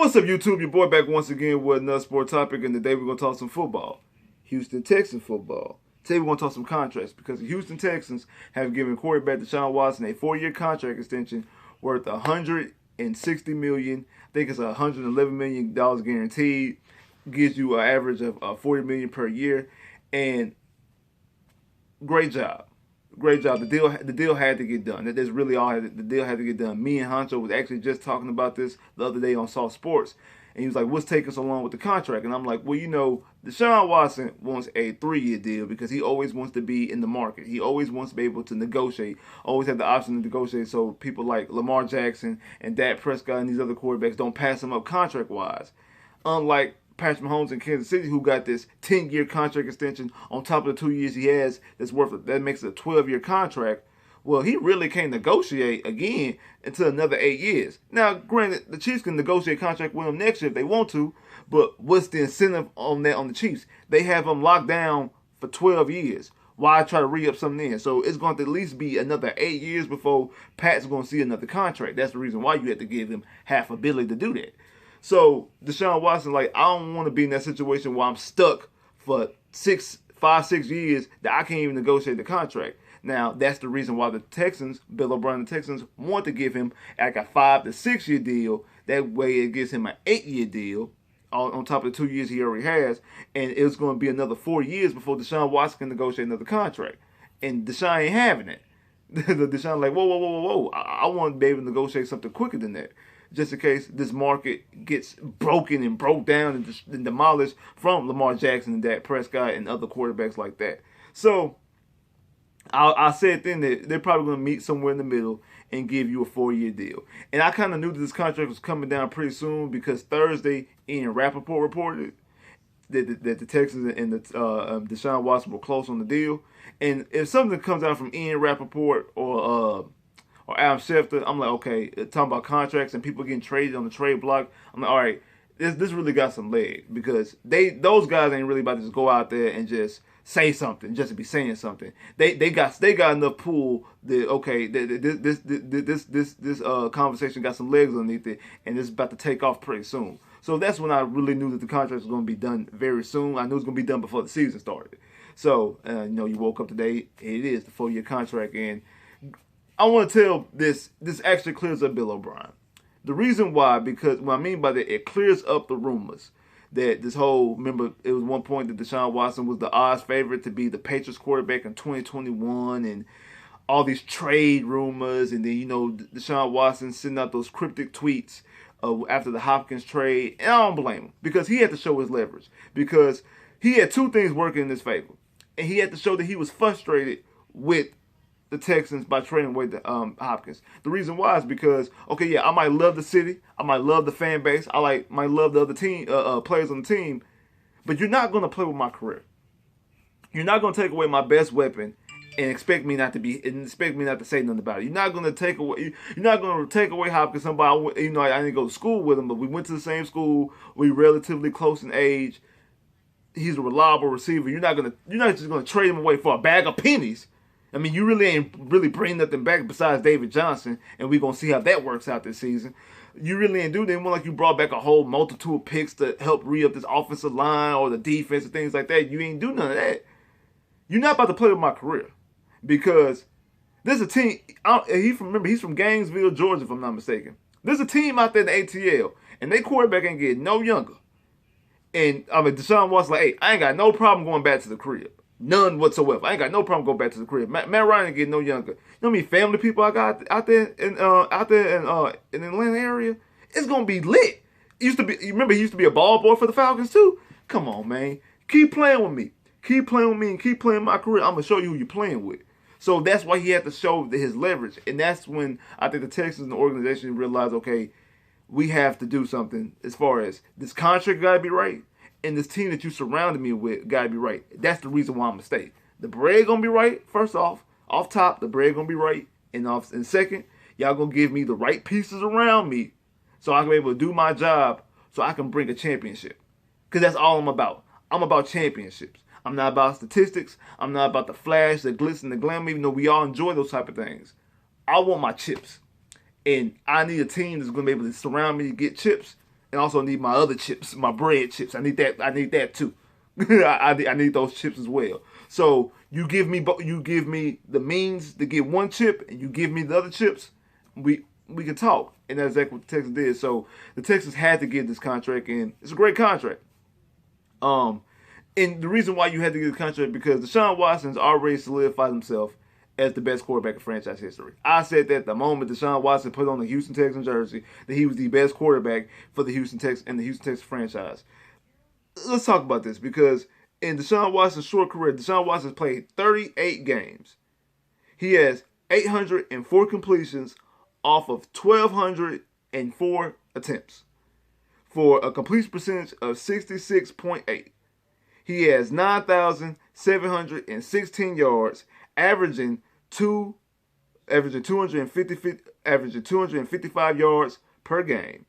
What's up, YouTube? Your boy back once again with another sport topic, and today we're going to talk some football. Houston Texans football. Today we're going to talk some contracts because the Houston Texans have given quarterback Deshaun Watson a 4-year contract extension worth $160 million. I think it's $111 million guaranteed. Gives you an average of $40 million per year, and great job. Great job. The deal had to get done. That's really all. The deal had to get done. Me and Honcho was actually just talking about this the other day on Soft Sports, and he was like, "What's taking so long with the contract?" And I'm like, "Well, you know, Deshaun Watson wants a 3-year deal because he always wants to be in the market. He always wants to be able to negotiate. Always have the option to negotiate. So people like Lamar Jackson and Dak Prescott and these other quarterbacks don't pass him up contract wise. Unlike Patrick Mahomes in Kansas City, who got this 10-year contract extension on top of the 2 years he has, that makes it a 12-year contract. Well, he really can't negotiate again until another 8 years. Now, granted, the Chiefs can negotiate a contract with him next year if they want to, but what's the incentive on that on the Chiefs? They have him locked down for 12 years. Why try to re-up something in? So it's going to at least be another 8 years before Pat's going to see another contract. That's the reason why you have to give him half ability to do that. So Deshaun Watson, like, I don't want to be in that situation where I'm stuck for 6 years that I can't even negotiate the contract. Now, that's the reason why the Texans, Bill O'Brien and the Texans, want to give him like a 5 to 6 year deal. That way it gives him an 8-year deal on top of the 2 years he already has. And it's going to be another 4 years before Deshaun Watson can negotiate another contract. And Deshaun ain't having it. Deshaun like, whoa. I want to be able to negotiate something quicker than that, just in case this market gets broken and broke down and demolished from Lamar Jackson and Dak Prescott and other quarterbacks like that. So I said then that they're probably going to meet somewhere in the middle and give you a 4-year deal. And I kind of knew that this contract was coming down pretty soon because Thursday, Ian Rappaport reported that the Texans and the Deshaun Watson were close on the deal. And if something comes out from Ian Rappaport or Adam Schefter, I'm like, okay, talking about contracts and people getting traded on the trade block, I'm like, all right, this really got some legs because those guys ain't really about to just go out there and just say something just to be saying something. They got enough pull that okay, this conversation got some legs underneath it, and it's about to take off pretty soon. So that's when I really knew that the contract was going to be done very soon. I knew it was going to be done before the season started. So you woke up today, it is the 4-year contract, and I want to tell this actually clears up Bill O'Brien. The reason why, because what I mean by that, it clears up the rumors that this whole, remember, it was one point that Deshaun Watson was the odds favorite to be the Patriots quarterback in 2021, and all these trade rumors, and then, Deshaun Watson sending out those cryptic tweets after the Hopkins trade. And I don't blame him, because he had to show his leverage, because he had two things working in his favor, and he had to show that he was frustrated with the Texans by trading away the Hopkins. The reason why is because, okay, yeah, I might love the city, I might love the fan base, might love the other team players on the team, but you're not going to play with my career. You're not going to take away my best weapon and expect me not to say nothing about it. You're not going to take away Hopkins. Somebody, I didn't go to school with him, but we went to the same school. We relatively close in age. He's a reliable receiver. You're not just going to trade him away for a bag of pennies. I mean, you really ain't bringing nothing back besides David Johnson, and we're going to see how that works out this season. You really ain't do that. More like you brought back a whole multitude of picks to help re-up this offensive line or the defense and things like that. You ain't do none of that. You're not about to play with my career because there's a team. He's from Gainesville, Georgia, if I'm not mistaken. There's a team out there in the ATL, and their quarterback ain't getting no younger. And Deshaun Watson like, hey, I ain't got no problem going back to the crib. None whatsoever. I ain't got no problem going back to the crib. Matt Ryan ain't getting no younger. You know how many family people I got out there in the Atlanta area? It's gonna be lit. He used to be a ball boy for the Falcons too. Come on, man. Keep playing with me. Keep playing with me and keep playing my career. I'm gonna show you who you're playing with. So that's why he had to show his leverage. And that's when I think the Texans and the organization realized, okay, we have to do something as far as this contract gotta be right. And this team that you surrounded me with gotta be right. That's the reason why I'm gonna stay. The bread gonna be right. First off top, the bread gonna be right. And second, y'all gonna give me the right pieces around me, so I can be able to do my job, so I can bring a championship. Cause that's all I'm about. I'm about championships. I'm not about statistics. I'm not about the flash, the glitz, and the glamour. Even though we all enjoy those type of things, I want my chips, and I need a team that's gonna be able to surround me to get chips and also need my other chips, my bread chips. I need that. I need that too. I need those chips as well. So you give me the means to get one chip, and you give me the other chips. We can talk, and that's exactly what the Texans did. So the Texans had to get this contract, and it's a great contract. And the reason why you had to get the contract because Deshaun Watson's already solidified himself as the best quarterback in franchise history. I said that the moment Deshaun Watson put on the Houston Texans jersey, that he was the best quarterback for the Houston Texans and the Houston Texans franchise. Let's talk about this because in Deshaun Watson's short career, Deshaun Watson has played 38 games. He has 804 completions off of 1,204 attempts for a completion percentage of 66.8. He has 9,716 yards, averaging 255 yards per game.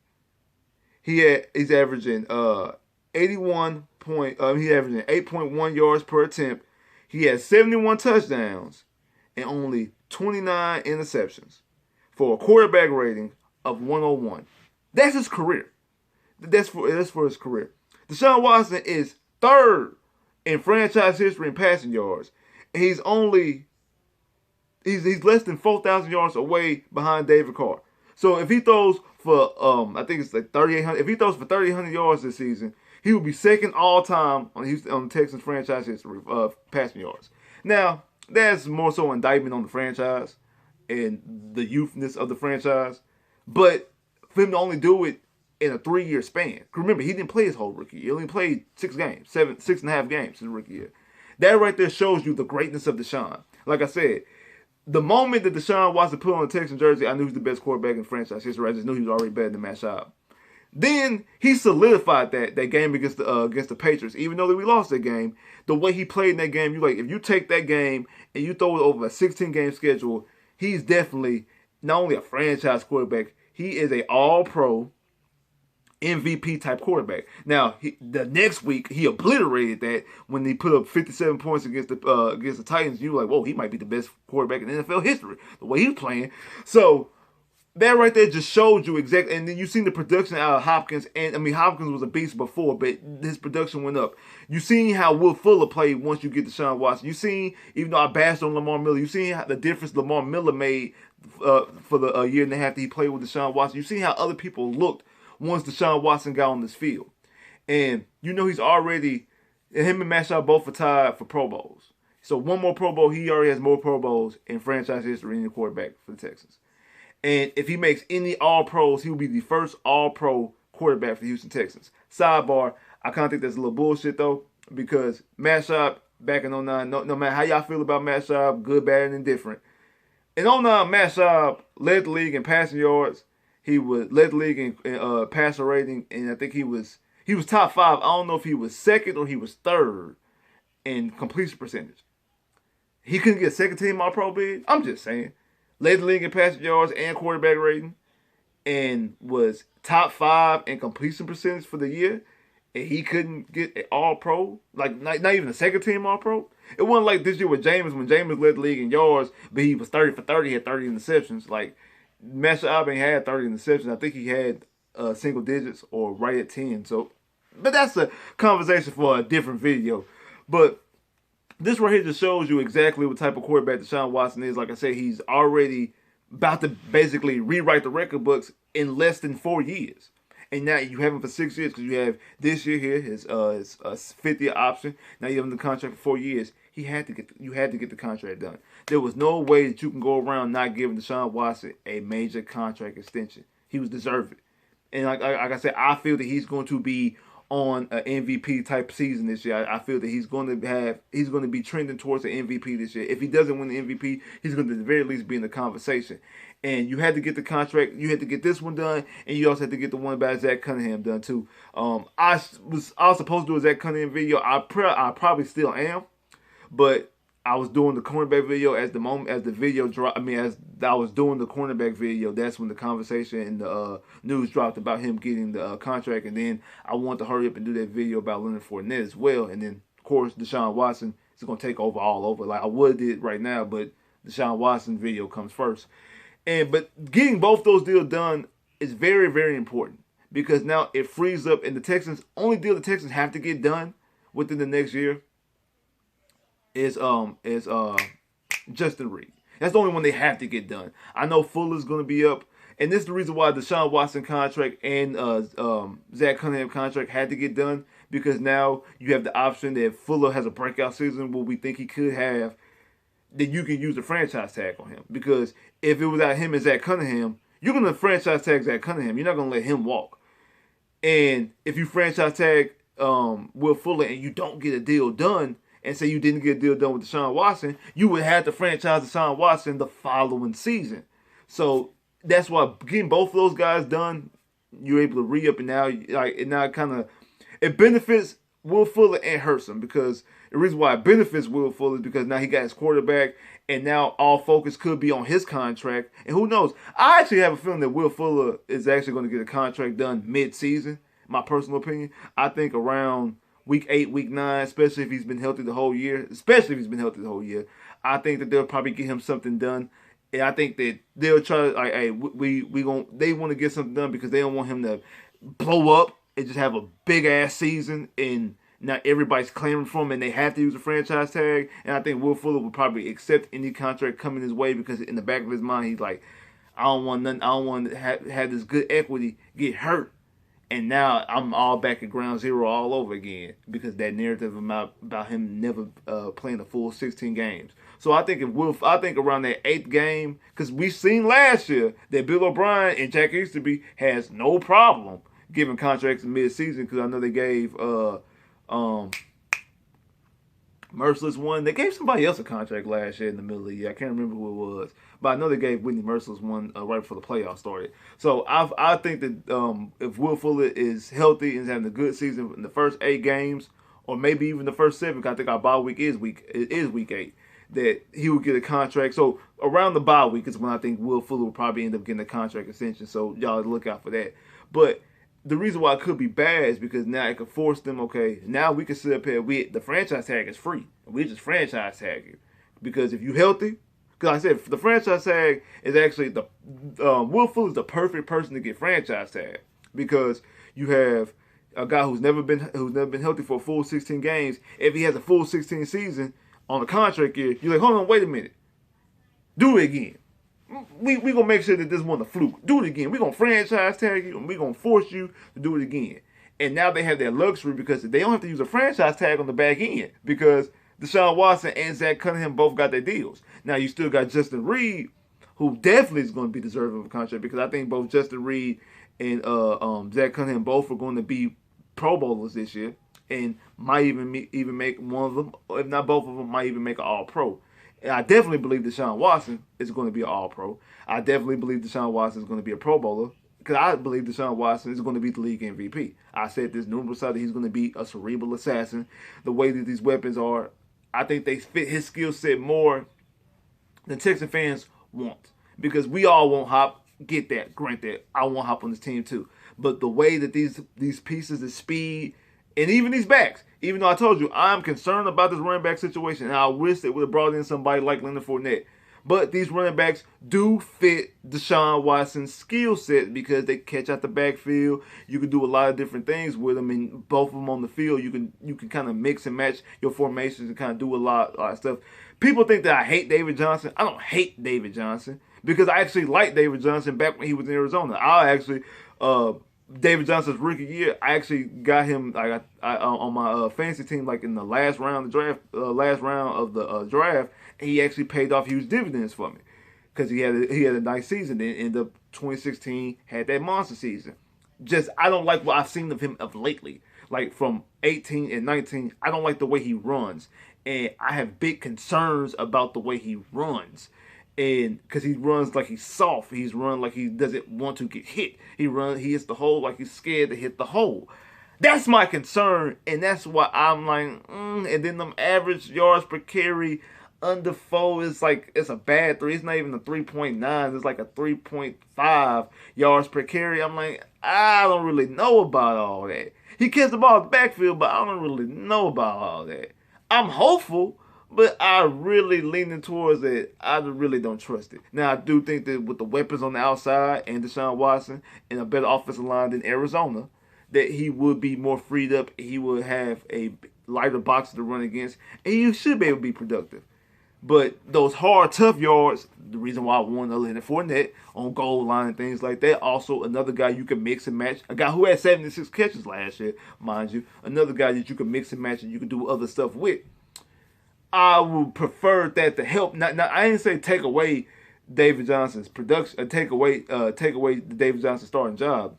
He's averaging 8.1 yards per attempt. He has 71 touchdowns and only 29 interceptions for a quarterback rating of 101. That's his career. That's for his career. Deshaun Watson is third in franchise history in passing yards. And he's less than 4,000 yards away behind David Carr. So if he throws for I think it's like 3,800. If he throws for 3,800 yards this season, he will be second all time on the Texans franchise history of passing yards. Now that's more so an indictment on the franchise and the youthness of the franchise, but for him to only do it in a 3-year span. Remember, he didn't play his whole rookie year. He only played 6.5 games his rookie year. That right there shows you the greatness of Deshaun. Like I said, the moment that Deshaun Watson put on the Texans jersey, I knew he was the best quarterback in franchise history. I just knew he was already better than Matt Schaub. Then he solidified that game against the Patriots. Even though we lost that game, the way he played in that game, if you take that game and you throw it over a 16-game schedule, he's definitely not only a franchise quarterback, he is a all-pro MVP type quarterback. Now, the next week he obliterated that when he put up 57 points against the Titans. You were like, whoa, he might be the best quarterback in NFL history the way he's playing. So that right there just showed you exactly. And then you seen the production out of Hopkins, and I mean Hopkins was a beast before, but his production went up. You seen how Will Fuller played once you get to Deshaun Watson. You seen, even though I bashed on Lamar Miller, you seen how the difference Lamar Miller made for the year and a half that he played with Deshaun Watson. You seen how other people looked once Deshaun Watson got on this field. And you know he's already, him and Matt Schaub both are tied for Pro Bowls. So one more Pro Bowl, he already has more Pro Bowls in franchise history than any quarterback for the Texans. And if he makes any All-Pros, he will be the first All-Pro quarterback for the Houston Texans. Sidebar, I kind of think that's a little bullshit though, because Matt Schaub back in 09, no matter how y'all feel about Matt Schaub, good, bad, and indifferent. In 09, Matt Schaub led the league in passing yards. He led the league in passer rating, and I think he was top 5. I don't know if he was second or he was third in completion percentage. He couldn't get a second team All-Pro bid. I'm just saying. Led the league in passing yards and quarterback rating, and was top 5 in completion percentage for the year, and he couldn't get an All-Pro, like not even a second team All-Pro. It wasn't like this year with Jameis, when Jameis led the league in yards, but he was 30 for 30, had 30 interceptions. Like, Matt Schaub ain't had 30 interceptions. I think he had single digits or right at 10. So, but that's a conversation for a different video. But this right here just shows you exactly what type of quarterback Deshaun Watson is. Like I said, he's already about to basically rewrite the record books in less than 4 years. And now you have him for 6 years because you have this year here, his 5th-year option. Now you have him the contract for 4 years. You had to get the contract done. There was no way that you can go around not giving Deshaun Watson a major contract extension. He was deserving. And like I said, I feel that he's going to be on an MVP type season this year. I feel that he's going to be trending towards the MVP this year. If he doesn't win the MVP, he's going to at the very least be in the conversation. And you had to get the contract. You had to get this one done, and you also had to get the one by Zach Cunningham done too. I was supposed to do a Zach Cunningham video. I probably still am, but I was doing the cornerback video as the video dropped. I mean, as I was doing the cornerback video, that's when the conversation and the news dropped about him getting the contract. And then I wanted to hurry up and do that video about Leonard Fournette as well. And then, of course, Deshaun Watson is going to take over all over. Like I would did right now, but Deshaun Watson video comes first. But getting both those deals done is very, very important. because now it frees up, and the Texans only deal the Texans have to get done within the next year is Justin Reed. That's the only one they have to get done. I know Fuller's going to be up, and this is the reason why the Deshaun Watson contract and Zach Cunningham contract had to get done, because now you have the option that if Fuller has a breakout season, what we think he could have, then you can use the franchise tag on him. Because if it was out him and Zach Cunningham, you're going to franchise tag Zach Cunningham. You're not going to let him walk. And if you franchise tag Will Fuller and you don't get a deal done, and say you didn't get a deal done with Deshaun Watson, you would have to franchise Deshaun Watson the following season. So that's why getting both of those guys done, you're able to re-up, and now kind of it benefits Will Fuller and hurts him, because the reason why it benefits Will Fuller is because now he got his quarterback, and now all focus could be on his contract. And who knows? I actually have a feeling that Will Fuller is actually going to get a contract done mid-season. My personal opinion, I think around Week 8, Week 9, especially if he's been healthy the whole year. I think that they'll probably get him something done. And I think that they'll try to, they want to get something done because they don't want him to blow up and just have a big-ass season and now everybody's clamoring for him and they have to use a franchise tag. And I think Will Fuller would probably accept any contract coming his way, because in the back of his mind, he's like, I don't want nothing. I don't want to have this good equity get hurt. And now I'm all back at ground zero all over again, because that narrative about him never playing a full 16 games. So I think around that 8th game, because we seen last year that Bill O'Brien and Jack Easterby has no problem giving contracts in mid-season, because I know they gave Merciless one. They gave somebody else a contract last year in the middle of the year. I can't remember who it was, but I know they gave Whitney Merciless one right before the playoffs started. So I think that if Will Fuller is healthy and is having a good season in the first 8 games, or maybe even the first 7, because I think our bye week is week 8, that he will get a contract. So around the bye week is when I think Will Fuller will probably end up getting a contract extension. So y'all look out for that. But the reason why it could be bad is because now it could force them, okay, now we can sit up here, the franchise tag is free. We just franchise tag you. Because if you're healthy, because I said the franchise tag is actually, Will Fuller is the perfect person to get franchise tag. Because you have a guy who's never been healthy for a full 16 games. If he has a full 16 season on a contract year, you're like, hold on, wait a minute. Do it again. We gonna make sure that this wasn't a fluke. Do it again. We gonna franchise tag you, and we gonna force you to do it again. And now they have that luxury, because they don't have to use a franchise tag on the back end, because Deshaun Watson and Zach Cunningham both got their deals. Now you still got Justin Reed, who definitely is going to be deserving of a contract, because I think both Justin Reed and Zach Cunningham both are going to be Pro Bowlers this year, and might even make one of them, if not both of them, might even make an All-Pro. And I definitely believe Deshaun Watson is going to be an All-Pro. I definitely believe Deshaun Watson is going to be a Pro Bowler, because I believe Deshaun Watson is going to be the league MVP. I said this numerous times, he's going to be a cerebral assassin. The way that these weapons are, I think they fit his skill set more than Texan fans want. Because we all want Hop, get that, grant that. I want Hop on this team too. But the way that these pieces, the speed, and even these backs, even though I told you I'm concerned about this running back situation, and I wish they would have brought in somebody like Leonard Fournette. But these running backs do fit Deshaun Watson's skill set, because they catch out the backfield. You can do a lot of different things with them, and both of them on the field, you can kind of mix and match your formations and kind of do a lot of stuff. People think that I hate David Johnson. I don't hate David Johnson, because I actually liked David Johnson back when he was in Arizona. David Johnson's rookie year, I actually got him on my fantasy team, like in the last round of the draft. And he actually paid off huge dividends for me, because he had a nice season. Then ended up 2016 had that monster season. Just I don't like what I've seen of him of lately. Like from 18 and 19, I don't like the way he runs, and I have big concerns about the way he runs. And because he runs like he's soft, he's run like he doesn't want to get hit. He hits the hole like he's scared to hit the hole. That's my concern, and that's why I'm like, and then them average yards per carry under 4 is like, it's a bad 3. It's not even a 3.9. It's like a 3.5 yards per carry. I'm like, I don't really know about all that. He catches the ball in the backfield, but I don't really know about all that. I'm hopeful, But I really leaning towards it. I really don't trust it. Now I do think that with the weapons on the outside and Deshaun Watson and a better offensive line than Arizona, that he would be more freed up. He would have a lighter box to run against, and he should be able to be productive. But those hard, tough yards, the reason why I won Leonard Fournette on goal line and things like that. Also, another guy you can mix and match. A guy who had 76 catches last year, mind you. Another guy that you can mix and match and you can do other stuff with. I would prefer that to help. Now I didn't say take away David Johnson's production, take away the David Johnson starting job.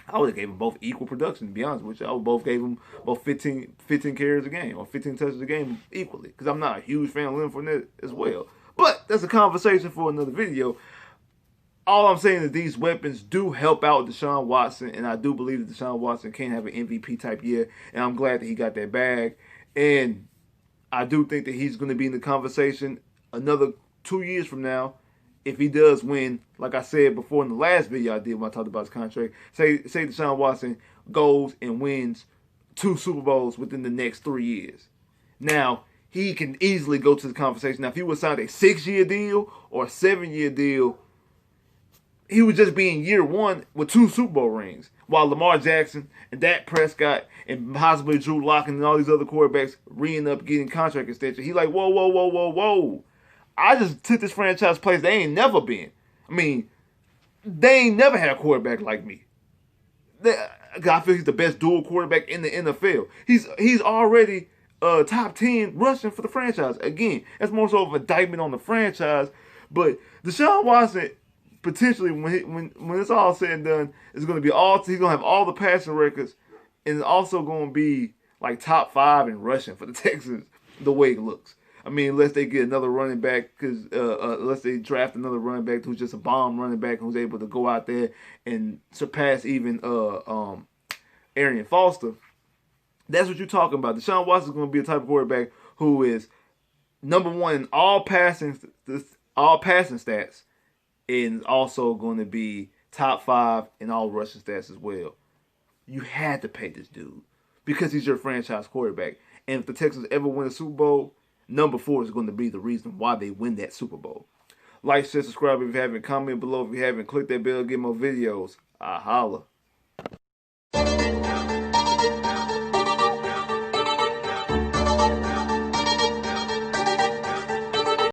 I would have gave them both equal production, to be honest with you. I would both gave them both 15 carries a game or 15 touches a game equally. Because I'm not a huge fan of Leonard Fournette as well. But that's a conversation for another video. All I'm saying is these weapons do help out Deshaun Watson. And I do believe that Deshaun Watson can have an MVP type year. And I'm glad that he got that bag. And I do think that he's going to be in the conversation another 2 years from now. If he does win, like I said before in the last video I did when I talked about his contract, say Deshaun Watson goes and wins 2 Super Bowls within the next 3 years. Now, he can easily go to the conversation. Now, if he would sign a 6-year deal or a 7-year deal, he would just be in year 1 with 2 Super Bowl rings. While Lamar Jackson and Dak Prescott and possibly Drew Lock and all these other quarterbacks re-end up getting contract extension. He's like, whoa. I just took this franchise place they ain't never been. I mean, they ain't never had a quarterback like me. I feel he's the best dual quarterback in the NFL. He's already top 10 rushing for the franchise. Again, that's more so of an indictment on the franchise. But Deshaun Watson, potentially, when it's all said and done, is going to be he's going to have all the passing records, and also going to be like top 5 in rushing for the Texans the way it looks. I mean, unless they get another running back, unless they draft another running back who's just a bomb running back who's able to go out there and surpass even Arian Foster. That's what you're talking about. Deshaun Watson is going to be a type of quarterback who is number 1 in all passing stats, and also going to be top 5 in all rushing stats as well. You had to pay this dude because he's your franchise quarterback. And if the Texans ever win a Super Bowl, number 4 is going to be the reason why they win that Super Bowl. Like, share, subscribe if you haven't. Comment below if you haven't. Click that bell, get more videos. I holla.